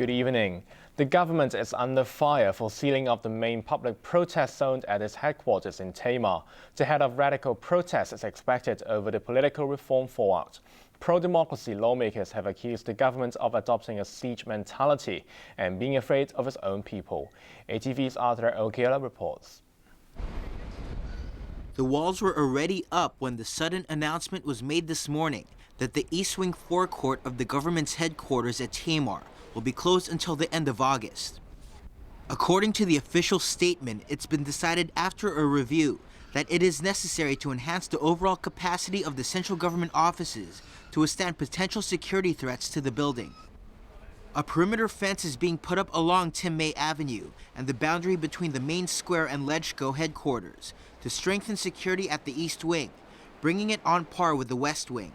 Good evening. The government is under fire for sealing up the main public protest zone at its headquarters in Tamar. The head of radical protests is expected over the political reform fallout. Pro-democracy lawmakers have accused the government of adopting a siege mentality and being afraid of its own people. ATV's Arthur Okeala reports. The walls were already up when the sudden announcement was made this morning that the East Wing forecourt of the government's headquarters at Tamar will be closed until the end of August. According to the official statement, it's been decided after a review that it is necessary to enhance the overall capacity of the central government offices to withstand potential security threats to the building. A perimeter fence is being put up along Tim May Avenue and the boundary between the main square and Lejko headquarters to strengthen security at the East Wing, bringing it on par with the West Wing.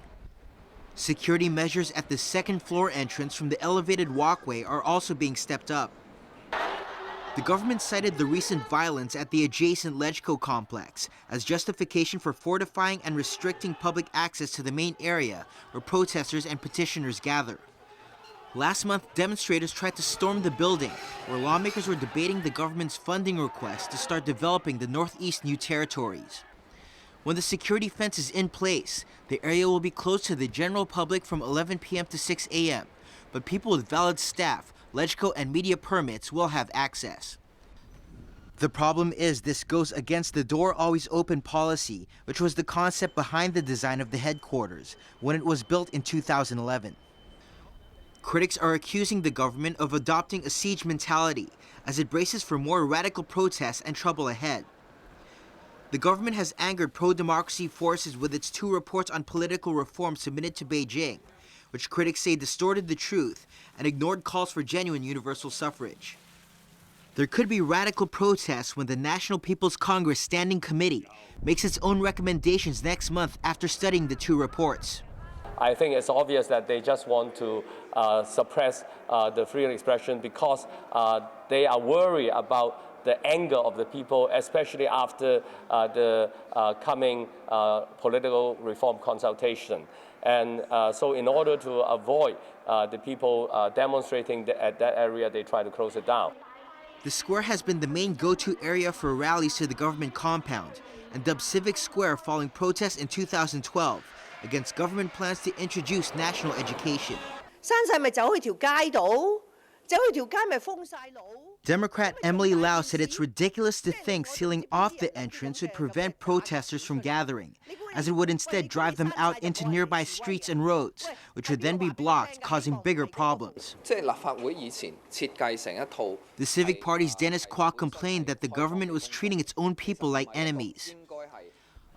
Security measures at the second floor entrance from the elevated walkway are also being stepped up. The government cited the recent violence at the adjacent Lejko complex as justification for fortifying and restricting public access to the main area where protesters and petitioners gather. Last month, demonstrators tried to storm the building, where lawmakers were debating the government's funding request to start developing the Northeast New Territories. When the security fence is in place, the area will be closed to the general public from 11 p.m. to 6 a.m., but people with valid staff, Lejko, and media permits will have access. The problem is this goes against the door always open policy, which was the concept behind the design of the headquarters when it was built in 2011. Critics are accusing the government of adopting a siege mentality as it braces for more radical protests and trouble ahead. The government has angered pro-democracy forces with its 2 reports on political reform submitted to Beijing, which critics say distorted the truth and ignored calls for genuine universal suffrage. There could be radical protests when the National People's Congress Standing Committee makes its own recommendations next month after studying the 2 reports. I think it's obvious that they just want to suppress the freedom of expression because they are worried about the anger of the people, especially after the coming political reform consultation. And so in order to avoid the people demonstrating at that area, they try to close it down. The square has been the main go-to area for rallies to the government compound and dubbed Civic Square following protests in 2012 against government plans to introduce national education. Democrat Emily Lau said it's ridiculous to think sealing off the entrance would prevent protesters from gathering, as it would instead drive them out into nearby streets and roads, which would then be blocked, causing bigger problems. The Civic Party's Dennis Kwok complained that the government was treating its own people like enemies.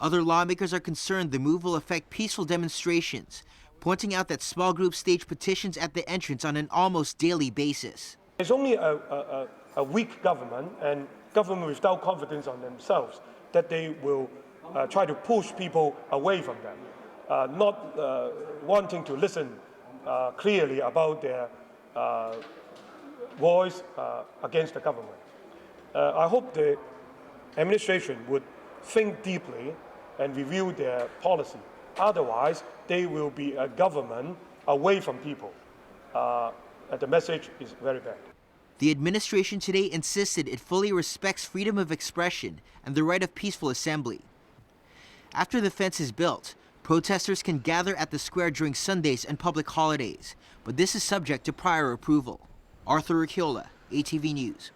Other lawmakers are concerned the move will affect peaceful demonstrations, pointing out that small groups stage petitions at the entrance on an almost daily basis. It's only a weak government and government without confidence on themselves that they will try to push people away from them, not wanting to listen clearly about their voice against the government. I hope the administration would think deeply and review their policy. Otherwise, they will be a government away from people. The message is very bad. The administration today insisted it fully respects freedom of expression and the right of peaceful assembly. After the fence is built, protesters can gather at the square during Sundays and public holidays, but this is subject to prior approval. Arthur Okeala, ATV News.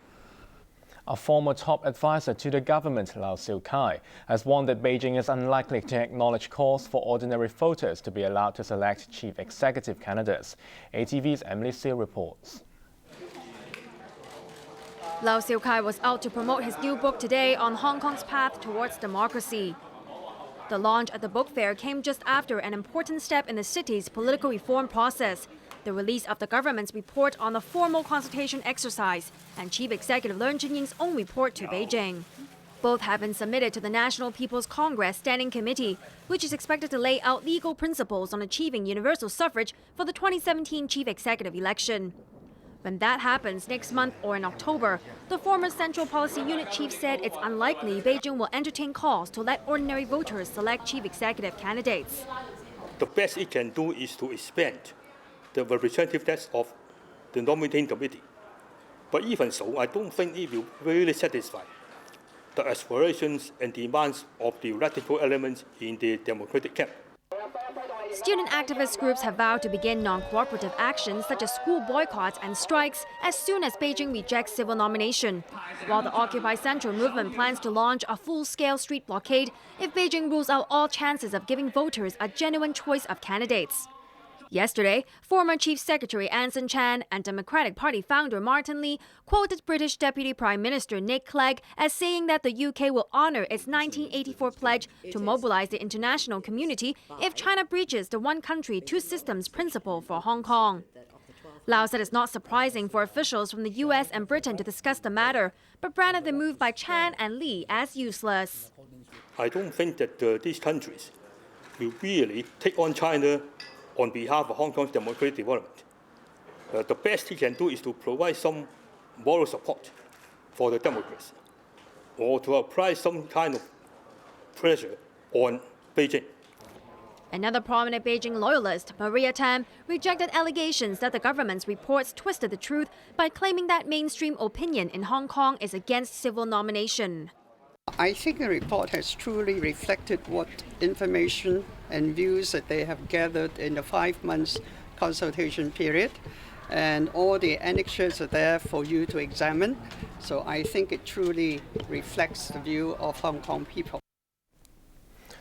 A former top advisor to the government, Lau Siu-kai, has warned that Beijing is unlikely to acknowledge calls for ordinary voters to be allowed to select chief executive candidates. ATV's Emily Seal reports. Lau Siu-kai was out to promote his new book today on Hong Kong's path towards democracy. The launch at the book fair came just after an important step in the city's political reform process, the release of the government's report on the formal consultation exercise and Chief Executive Leung Chun-ying's own report to Beijing. Both have been submitted to the National People's Congress Standing Committee, which is expected to lay out legal principles on achieving universal suffrage for the 2017 chief executive election. When that happens next month or in October, the former Central Policy Unit chief said it's unlikely Beijing will entertain calls to let ordinary voters select chief executive candidates. The best it can do is to expand the representativeness of the nominating committee. But even so, I don't think it will really satisfy the aspirations and demands of the radical elements in the Democratic camp. Student activist groups have vowed to begin non-cooperative actions such as school boycotts and strikes as soon as Beijing rejects civil nomination, while the Occupy Central movement plans to launch a full-scale street blockade if Beijing rules out all chances of giving voters a genuine choice of candidates. Yesterday, former Chief Secretary Anson Chan and Democratic Party founder Martin Lee quoted British Deputy Prime Minister Nick Clegg as saying that the UK will honour its 1984 pledge to mobilise the international community if China breaches the one country, two systems principle for Hong Kong. Lau said it's not surprising for officials from the US and Britain to discuss the matter, but branded the move by Chan and Lee as useless. I don't think that these countries will really take on China on behalf of Hong Kong's democratic development. The best he can do is to provide some moral support for the Democrats or to apply some kind of pressure on Beijing. Another prominent Beijing loyalist, Maria Tam, rejected allegations that the government's reports twisted the truth by claiming that mainstream opinion in Hong Kong is against civil nomination. I think the report has truly reflected what information and views that they have gathered in the 5 months consultation period, and all the annexures are there for you to examine. So I think it truly reflects the view of Hong Kong people.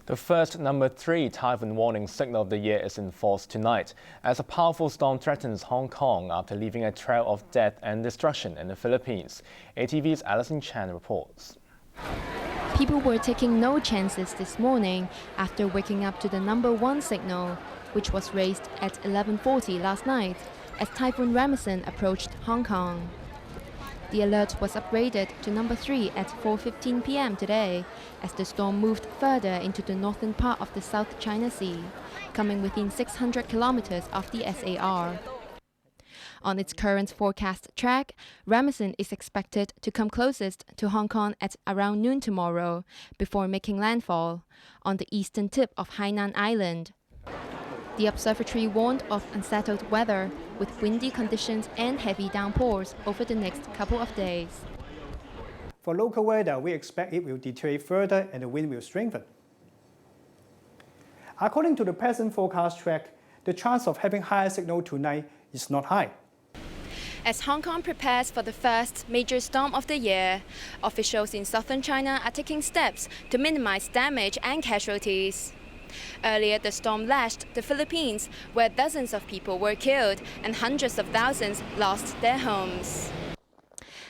The first number 3 typhoon warning signal of the year is in force tonight as a powerful storm threatens Hong Kong after leaving a trail of death and destruction in the Philippines. ATV's Alison Chan reports. People were taking no chances this morning after waking up to the number 1 signal, which was raised at 11:40 last night as Typhoon Raymond approached Hong Kong. The alert was upgraded to number 3 at 4:15 p.m. today as the storm moved further into the northern part of the South China Sea, coming within 600 kilometers of the SAR. On its current forecast track, Raymond is expected to come closest to Hong Kong at around noon tomorrow, before making landfall on the eastern tip of Hainan Island. The observatory warned of unsettled weather with windy conditions and heavy downpours over the next couple of days. For local weather, we expect it will deteriorate further and the wind will strengthen. According to the present forecast track, the chance of having higher signal tonight is not high. As Hong Kong prepares for the first major storm of the year, officials in southern China are taking steps to minimize damage and casualties. Earlier, the storm lashed the Philippines, where dozens of people were killed and hundreds of thousands lost their homes.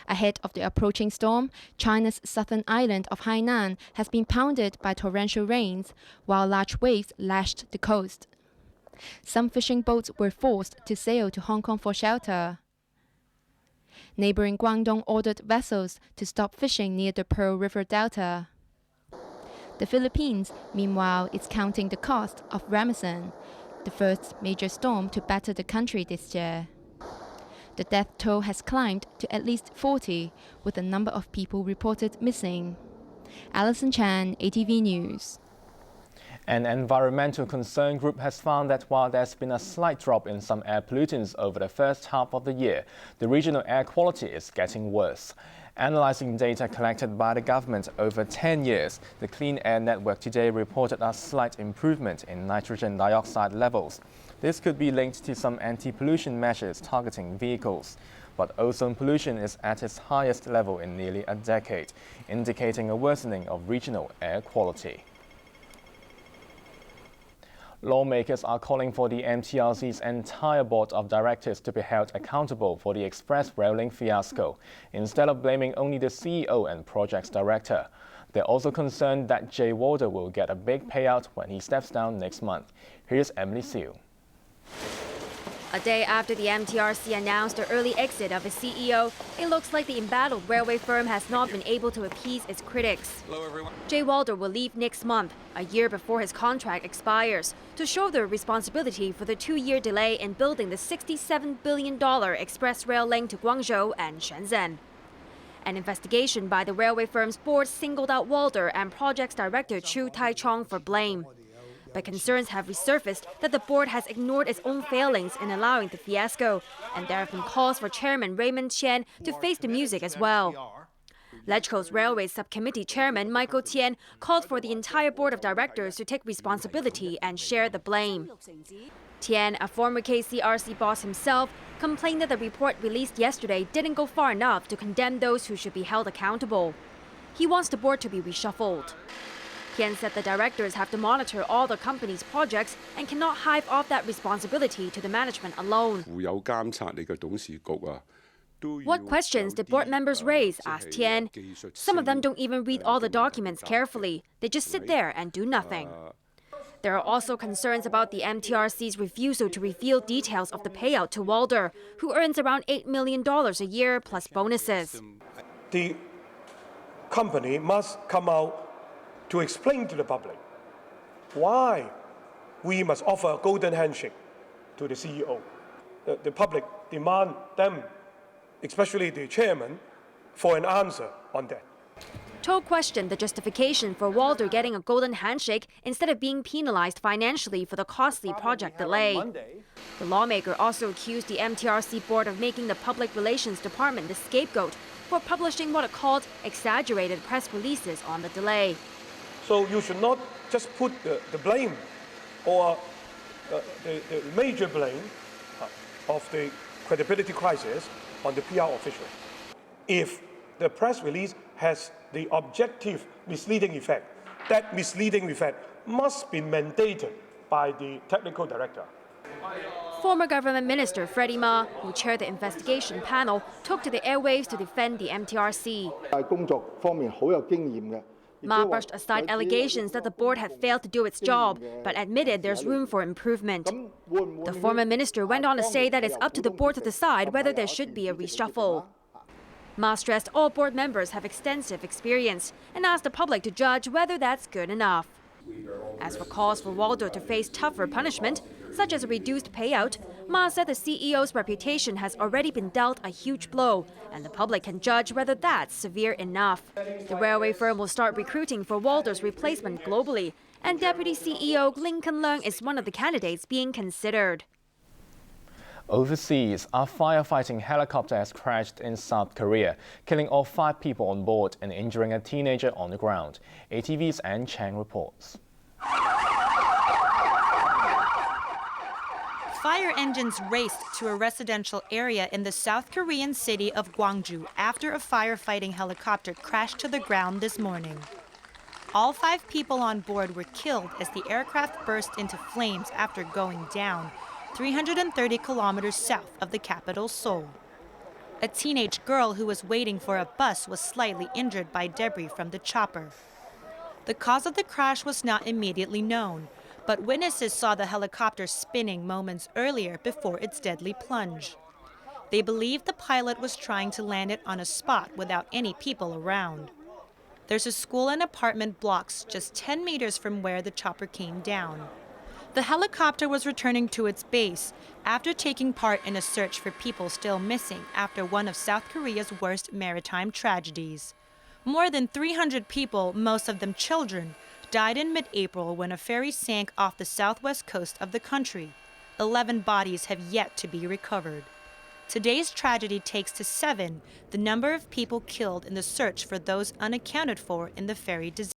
Ahead of the approaching storm, China's southern island of Hainan has been pounded by torrential rains, while large waves lashed the coast. Some fishing boats were forced to sail to Hong Kong for shelter. Neighboring Guangdong ordered vessels to stop fishing near the Pearl River Delta. The Philippines, meanwhile, is counting the cost of Raymond, the first major storm to batter the country this year. The death toll has climbed to at least 40, with a number of people reported missing. Alison Chan, ATV News. An environmental concern group has found that while there's been a slight drop in some air pollutants over the first half of the year, the regional air quality is getting worse. Analyzing data collected by the government over 10 years, the Clean Air Network today reported a slight improvement in nitrogen dioxide levels. This could be linked to some anti-pollution measures targeting vehicles. But ozone pollution is at its highest level in nearly a decade, indicating a worsening of regional air quality. Lawmakers are calling for the MTRC's entire board of directors to be held accountable for the express rail link fiasco, instead of blaming only the CEO and projects director. They're also concerned that Jay Walder will get a big payout when he steps down next month. Here's Emily Siu. A day after the MTRC announced the early exit of its CEO, it looks like the embattled railway firm has not been able to appease its critics. Hello, everyone. Jay Walder will leave next month, a year before his contract expires, to shoulder responsibility for the 2-year delay in building the $67 billion express rail link to Guangzhou and Shenzhen. An investigation by the railway firm's board singled out Walder and projects director Chu Tai-chong for blame. But concerns have resurfaced that the board has ignored its own failings in allowing the fiasco, and there have been calls for Chairman Raymond to face the music as well. LegCo's Railway Subcommittee Chairman Michael Tian called for the entire board of directors to take responsibility and share the blame. Tian, a former KCRC boss himself, complained that the report released yesterday didn't go far enough to condemn those who should be held accountable. He wants the board to be reshuffled. Tian said the directors have to monitor all the company's projects and cannot hive off that responsibility to the management alone. What questions did board members raise? Asked Tian. Some of them don't even read all the documents carefully. They just sit there and do nothing. There are also concerns about the MTRC's refusal to reveal details of the payout to Walder, who earns around $8 million a year plus bonuses. The company must come out to explain to the public why we must offer a golden handshake to the CEO. The public demand them, especially the chairman, for an answer on that. To questioned the justification for Walder getting a golden handshake instead of being penalized financially for the costly project delay. The lawmaker also accused the MTRC board of making the Public Relations Department the scapegoat for publishing what it called exaggerated press releases on the delay. So you should not just put the blame or the major blame of the credibility crisis on the PR official. If the press release has the objective misleading effect, that misleading effect must be mandated by the technical director. Former government minister Freddie Ma, who chaired the investigation panel, took to the airwaves to defend the MTRC. Ma brushed aside allegations that the board had failed to do its job, but admitted there's room for improvement. The former minister went on to say that it's up to the board to decide whether there should be a reshuffle. Ma stressed all board members have extensive experience and asked the public to judge whether that's good enough. As for calls for Walder to face tougher punishment, such as a reduced payout, Ma said the CEO's reputation has already been dealt a huge blow, and the public can judge whether that's severe enough. The railway firm will start recruiting for Walder's replacement globally, and Deputy CEO Lincoln Leung is one of the candidates being considered. Overseas, a firefighting helicopter has crashed in South Korea, killing all 5 people on board and injuring a teenager on the ground. ATV's Ann Chang reports. Fire engines raced to a residential area in the South Korean city of Gwangju after a firefighting helicopter crashed to the ground this morning. All 5 people on board were killed as the aircraft burst into flames after going down 330 kilometers south of the capital, Seoul. A teenage girl who was waiting for a bus was slightly injured by debris from the chopper. The cause of the crash was not immediately known, but witnesses saw the helicopter spinning moments earlier before its deadly plunge. They believe the pilot was trying to land it on a spot without any people around. There's a school and apartment blocks just 10 meters from where the chopper came down. The helicopter was returning to its base after taking part in a search for people still missing after one of South Korea's worst maritime tragedies. More than 300 people, most of them children, died in mid-April when a ferry sank off the southwest coast of the country. 11 bodies have yet to be recovered. Today's tragedy takes to 7 the number of people killed in the search for those unaccounted for in the ferry disaster.